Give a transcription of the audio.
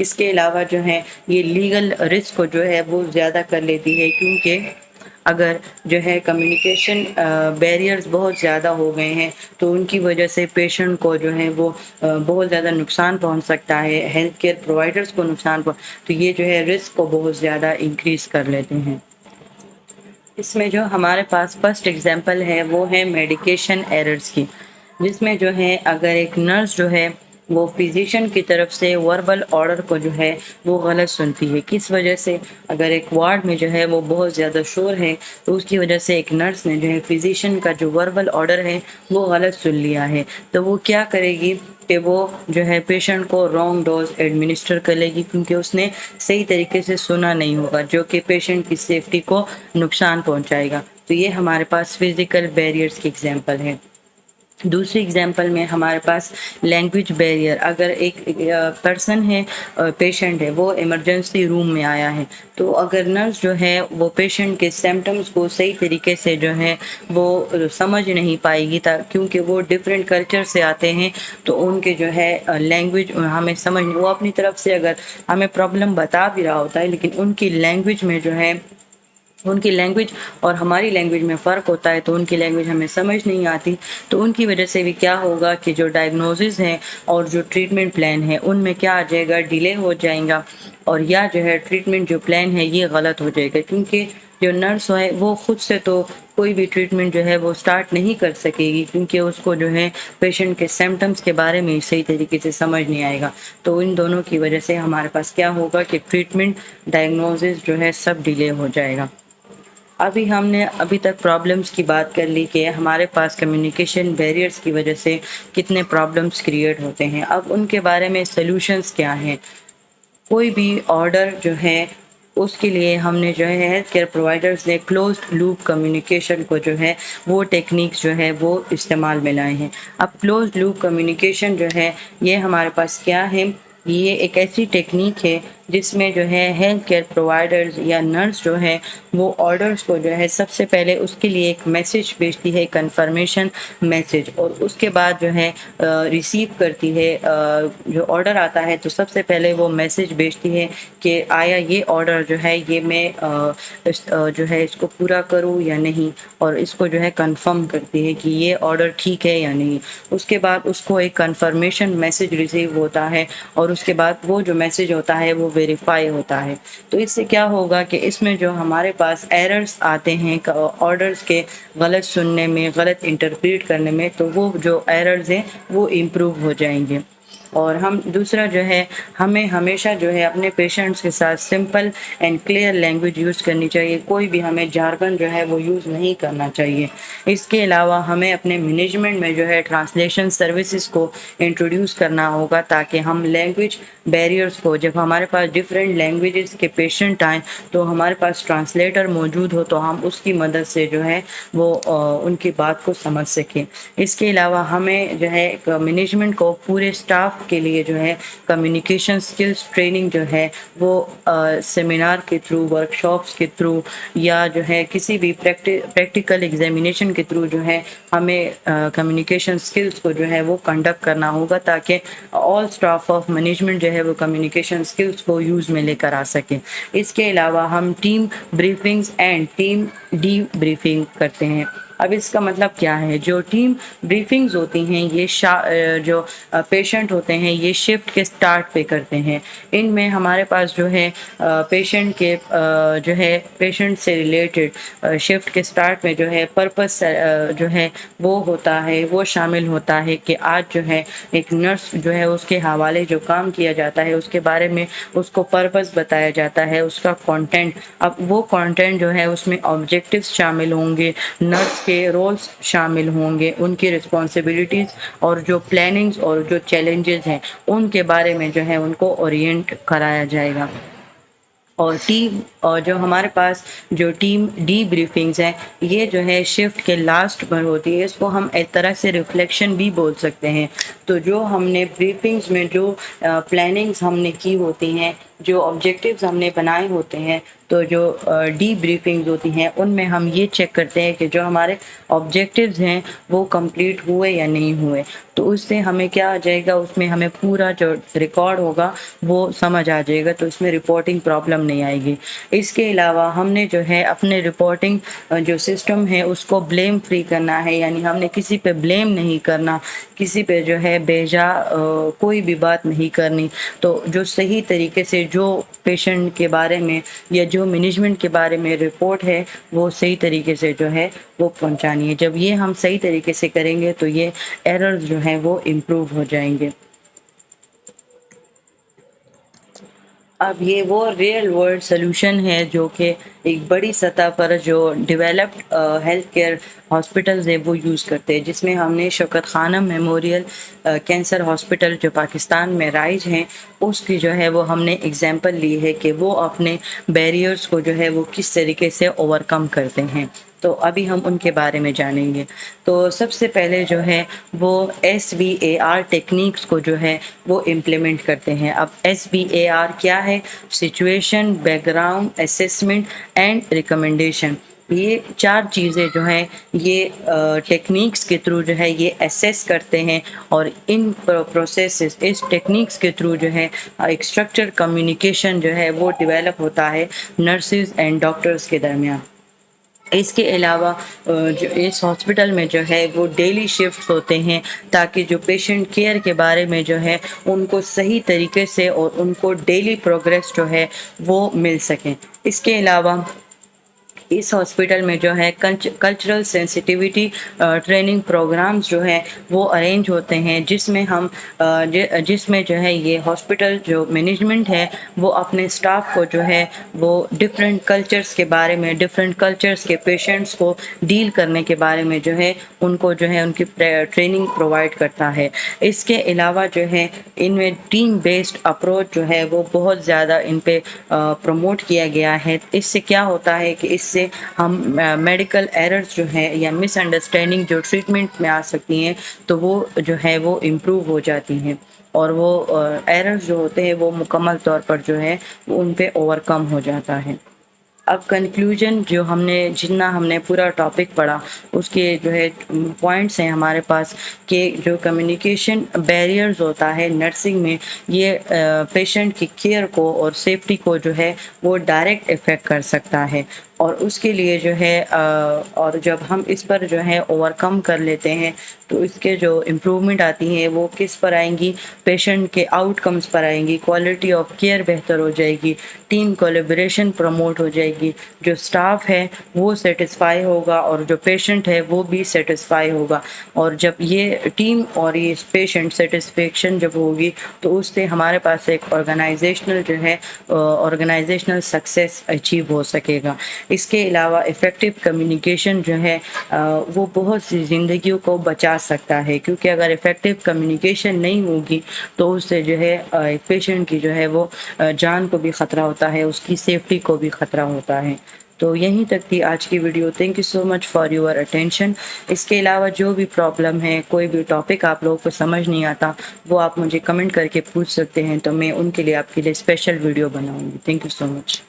اس کے علاوہ جو ہے یہ لیگل رسک کو جو ہے وہ زیادہ کر لیتی ہے، کیونکہ اگر جو ہے کمیونیکیشن بیریئرز بہت زیادہ ہو گئے ہیں تو ان کی وجہ سے پیشنٹ کو جو ہے وہ بہت زیادہ نقصان پہنچ سکتا ہے، ہیلتھ کیئر پرووائڈرز کو نقصان تو یہ جو ہے رسک کو بہت زیادہ انکریز کر لیتے ہیں۔ اس میں جو ہمارے پاس فرسٹ ایگزامپل ہے وہ ہے میڈیکیشن ایررز کی، جس میں جو ہے اگر ایک نرس جو ہے وہ فزیشین کی طرف سے وربل آرڈر کو جو ہے وہ غلط سنتی ہے، کس وجہ سے؟ اگر ایک وارڈ میں جو ہے وہ بہت زیادہ شور ہے تو اس کی وجہ سے ایک نرس نے جو ہے فزیشین کا جو وربل آرڈر ہے وہ غلط سن لیا ہے، تو وہ کیا کرے گی کہ وہ جو ہے پیشنٹ کو رانگ ڈوز ایڈمنسٹر کر لے گی، کیونکہ اس نے صحیح طریقے سے سنا نہیں ہوگا، جو کہ پیشنٹ کی سیفٹی کو نقصان پہنچائے گا۔ تو یہ ہمارے پاس فزیکل بیریئرز کی ایگزامپل ہے۔ دوسری ایگزامپل میں ہمارے پاس لینگویج بیریئر، اگر ایک پرسن ہے، پیشنٹ ہے، وہ ایمرجنسی روم میں آیا ہے، تو اگر نرس جو ہے وہ پیشنٹ کے سمٹمز کو صحیح طریقے سے جو ہے وہ سمجھ نہیں پائے گی، کیونکہ وہ ڈفرینٹ کلچر سے آتے ہیں، تو ان کے جو ہے لینگویج ہمیں سمجھ، وہ اپنی طرف سے اگر ہمیں پرابلم بتا بھی رہا ہوتا ہے لیکن ان کی لینگویج میں جو ہے، ان کی لینگویج اور ہماری لینگویج میں فرق ہوتا ہے، تو ان کی لینگویج ہمیں سمجھ نہیں آتی، تو ان کی وجہ سے بھی کیا ہوگا کہ جو ڈائگنوزز ہیں اور جو ٹریٹمنٹ پلان ہے ان میں کیا آ جائے گا، ڈیلے ہو جائیں گا، اور یا جو ہے ٹریٹمنٹ جو پلان ہے یہ غلط ہو جائے گا، کیونکہ جو نرس ہے وہ خود سے تو کوئی بھی ٹریٹمنٹ جو ہے وہ سٹارٹ نہیں کر سکے گی، کیونکہ اس کو جو ہے پیشنٹ کے سمٹمز کے بارے میں صحیح طریقے سے سمجھ نہیں آئے گا، تو ان دونوں کی وجہ سے ہمارے پاس کیا ہوگا کہ ٹریٹمنٹ ڈائگنوزز جو ہے سب ڈیلے ہو جائے گا۔ ہم نے ابھی تک پرابلمز کی بات کر لی کہ ہمارے پاس کمیونیکیشن بیریئرز کی وجہ سے کتنے پرابلمز کریٹ ہوتے ہیں، اب ان کے بارے میں سلوشنز کیا ہیں۔ کوئی بھی آرڈر جو ہے اس کے لیے ہم نے جو ہے ہیلتھ کیئر پرووائڈرز نے کلوزڈ لوپ کمیونیکیشن کو جو ہے وہ ٹیکنیکس جو ہے وہ استعمال میں لائے ہیں۔ اب کلوزڈ لوپ کمیونیکیشن جو ہے یہ ہمارے پاس کیا ہے، یہ ایک ایسی ٹیکنیک ہے جس میں جو ہے ہیلتھ کیئر پرووائڈرز یا نرس جو ہے وہ آرڈرز کو جو ہے سب سے پہلے اس کے لیے ایک میسج بھیجتی ہے، کنفرمیشن میسج، اور اس کے بعد جو ہے ریسیو کرتی ہے، جو آرڈر آتا ہے تو سب سے پہلے وہ میسج بھیجتی ہے کہ آیا یہ آرڈر جو ہے یہ میں جو ہے اس کو پورا کروں یا نہیں، اور اس کو جو ہے کنفرم کرتی ہے کہ یہ آرڈر ٹھیک ہے یا نہیں۔ اس کے بعد اس کو ایک کنفرمیشن میسج ریسیو ہوتا ہے، اور اس کے بعد وہ جو میسج ہوتا ہے وہ ویریفائی ہوتا ہے۔ تو اس سے کیا ہوگا کہ اس میں جو ہمارے پاس ایررز آتے ہیں آرڈرز کے غلط سننے میں، غلط انٹرپریٹ کرنے میں، تو وہ جو ایررز ہیں وہ امپروو ہو جائیں گے۔ اور دوسرا جو ہے ہمیں ہمیشہ جو ہے اپنے پیشنٹس کے ساتھ simple and clear language use کرنی چاہیے، کوئی بھی ہمیں جارگن جو ہے وہ یوز نہیں کرنا چاہیے۔ اس کے علاوہ ہمیں اپنے مینجمنٹ میں جو ہے ٹرانسلیشن سروسز کو انٹروڈیوس کرنا ہوگا، تاکہ ہم لینگویج بیریئرز کو، جب ہمارے پاس ڈفرینٹ لینگویجز کے پیشنٹ آئیں تو ہمارے پاس ٹرانسلیٹر موجود ہو تو ہم اس کی مدد سے جو ہے وہ ان کی بات کو سمجھ سکیں۔ اس کے علاوہ ہمیں جو ہے مینجمنٹ کو پورے سٹاف کے لیے جو ہے کمیونیکیشن سکلز ٹریننگ جو ہے وہ سیمینار کے تھرو، ورک شاپس کے تھرو، یا جو ہے کسی بھی پریکٹیکل ایگزامینیشن کے تھرو جو ہے ہمیں کمیونیکیشن سکلز کو جو ہے وہ کنڈکٹ کرنا ہوگا، تاکہ آل سٹاف آف مینجمنٹ جو ہے وہ کمیونیکیشن سکلز کو یوز میں لے کر آ سکیں۔ اس کے علاوہ ہم team briefings and team D briefing کرتے ہیں۔ اب اس کا مطلب کیا ہے؟ جو ٹیم بریفنگز ہوتی ہیں یہ جو پیشنٹ ہوتے ہیں یہ شفٹ کے سٹارٹ پہ کرتے ہیں۔ ان میں ہمارے پاس جو ہے پیشنٹ کے جو ہے پیشنٹ سے ریلیٹڈ شفٹ کے سٹارٹ میں جو ہے پرپس جو ہے وہ ہوتا ہے، وہ شامل ہوتا ہے کہ آج جو ہے ایک نرس جو ہے اس کے حوالے جو کام کیا جاتا ہے اس کے بارے میں اس کو پرپس بتایا جاتا ہے، اس کا کانٹینٹ۔ اب وہ کانٹینٹ جو ہے اس میں آبجیکٹیوز شامل ہوں گے، نرس کے رولز شامل ہوں گے، ان کی رسپانسبلٹیز اور جو پلاننگز اور جو چیلنجز ہیں ان کے بارے میں جو ہے ان کو اورینٹ کرایا جائے گا۔ اور جو ہمارے پاس جو ٹیم ڈی بریفنگز ہیں یہ جو ہے شفٹ کے لاسٹ پر ہوتی ہے، اس کو ہم ایک طرح سے ریفلیکشن بھی بول سکتے ہیں۔ تو جو ہم نے بریفنگز میں جو پلاننگز ہم نے کی ہوتی ہیں جو آبجیکٹیوز ہم نے بنائے ہوتے ہیں تو جو ڈی بریفنگز ہوتی ہیں ان میں ہم یہ چیک کرتے ہیں کہ جو ہمارے آبجیکٹیوز ہیں وہ کمپلیٹ ہوئے یا نہیں ہوئے، تو اس سے ہمیں کیا آ جائے گا، اس میں ہمیں پورا جو ریکارڈ ہوگا وہ سمجھ آ جائے گا، تو اس میں رپورٹنگ پرابلم نہیں آئے گی۔ اس کے علاوہ ہم نے جو ہے اپنے رپورٹنگ جو سسٹم ہے اس کو بلیم فری کرنا ہے، یعنی ہم نے کسی پہ بلیم نہیں کرنا، کسی پہ جو ہے بیجا کوئی بھی بات نہیں کرنی، تو جو صحیح طریقے سے جو پیشنٹ کے بارے میں یا جو مینجمنٹ کے بارے میں رپورٹ ہے وہ صحیح طریقے سے جو ہے وہ پہنچانی ہے۔ جب یہ ہم صحیح طریقے سے کریں گے تو یہ ایررز جو ہیں وہ امپروو ہو جائیں گے۔ اب یہ وہ ریئل ورلڈ سلوشن ہے جو کہ ایک بڑی سطح پر جو ڈیولپڈ ہیلتھ کیئر ہاسپٹلز ہیں وہ یوز کرتے ہیں، جس میں ہم نے شوکت خانم میموریل کینسر ہاسپٹل جو پاکستان میں رائج ہیں اس کی جو ہے وہ ہم نے اگزامپل لی ہے کہ وہ اپنے بیریئرز کو جو ہے وہ کس طریقے سے اوور کم کرتے ہیں، تو ابھی ہم ان کے بارے میں جانیں گے۔ تو سب سے پہلے جو ہے وہ SBAR ٹیکنیکس کو جو ہے وہ امپلیمنٹ کرتے ہیں۔ اب SBAR کیا ہے؟ Situation, back ground assessment and recommendation. یہ چار چیزیں جو ہیں یہ ٹیکنیکس کے تھرو جو ہے یہ اسیس کرتے ہیں، اور ان پروسیسز اس ٹیکنیکس کے تھرو جو ہے ایک اسٹرکچر کمیونیکیشن جو ہے وہ ڈیولپ ہوتا ہے نرسز اینڈ ڈاکٹرز کے درمیان۔ اس کے علاوہ جو اس ہاسپٹل میں جو ہے وہ ڈیلی شفٹس ہوتے ہیں تاکہ جو پیشنٹ کیئر کے بارے میں جو ہے ان کو صحیح طریقے سے اور ان کو ڈیلی پروگریس جو ہے وہ مل سکیں۔ اس کے علاوہ اس ہاسپٹل میں جو ہے کلچرل سینسٹیویٹی ٹریننگ پروگرامز جو ہے وہ ارینج ہوتے ہیں، جس میں جو ہے یہ ہاسپٹل جو مینجمنٹ ہے وہ اپنے سٹاف کو جو ہے وہ ڈفرینٹ کلچرز کے بارے میں، ڈفرینٹ کلچرز کے پیشنٹس کو ڈیل کرنے کے بارے میں جو ہے ان کو جو ہے ان کی ٹریننگ پرووائڈ کرتا ہے۔ اس کے علاوہ جو ہے ان میں ٹیم بیسڈ اپروچ جو ہے وہ بہت زیادہ ان پہ پروموٹ کیا گیا ہے۔ اس سے کیا ہوتا ہے کہ اس سے ہم میڈیکل ایررز جو ہے یا مس انڈرسٹینڈنگ جو ٹریٹمنٹ میں آ سکتی ہیں تو وہ جو ہے وہ امپروو ہو جاتی ہیں، اور وہ ایررز جو ہوتے ہیں وہ مکمل طور پر جو ہے وہ ان پہ اوور کم ہو جاتا ہے۔ اب کنکلوژن جو ہم نے پورا ٹاپک پڑھا اس کے جو ہے پوائنٹس ہیں ہمارے پاس، کہ جو کمیونیکیشن بیریئرز ہوتا ہے نرسنگ میں یہ پیشنٹ کی کیئر کو اور سیفٹی کو جو ہے وہ ڈائریکٹ افیکٹ کر سکتا ہے، اور اس کے لیے جو ہے اور جب ہم اس پر جو ہے اوور کم کر لیتے ہیں تو اس کے جو امپرومنٹ آتی ہیں وہ کس پر آئیں گی؟ پیشنٹ کے آؤٹ کمز پر آئیں گی، کوالٹی آف کیئر بہتر ہو جائے گی، ٹیم کولیبریشن پروموٹ ہو جائے گی، جو سٹاف ہے وہ سیٹسفائی ہوگا اور جو پیشنٹ ہے وہ بھی سیٹسفائی ہوگا، اور جب یہ ٹیم اور یہ پیشنٹ سیٹسفیکشن جب ہوگی تو اس سے ہمارے پاس ایک آرگنائزیشنل سکسیس اچیو ہو سکے گا۔ اس کے علاوہ افیکٹو کمیونیکیشن جو ہے وہ بہت سی زندگیوں کو بچا سکتا ہے، کیونکہ اگر افیکٹو کمیونیکیشن نہیں ہوگی تو اس سے جو ہے پیشنٹ کی جو ہے وہ جان کو بھی خطرہ ہوتا ہے، اس کی سیفٹی کو بھی خطرہ ہوتا ہے۔ تو یہیں تک تھی آج کی video. Thank you so much for your attention. اس کے علاوہ جو بھی پرابلم ہے، کوئی بھی ٹاپک آپ لوگوں کو سمجھ نہیں آتا وہ آپ مجھے کمنٹ کر کے پوچھ سکتے ہیں، تو میں ان کے لیے آپ کے لیے اسپیشل ویڈیو بناؤں گی۔ Thank you so much.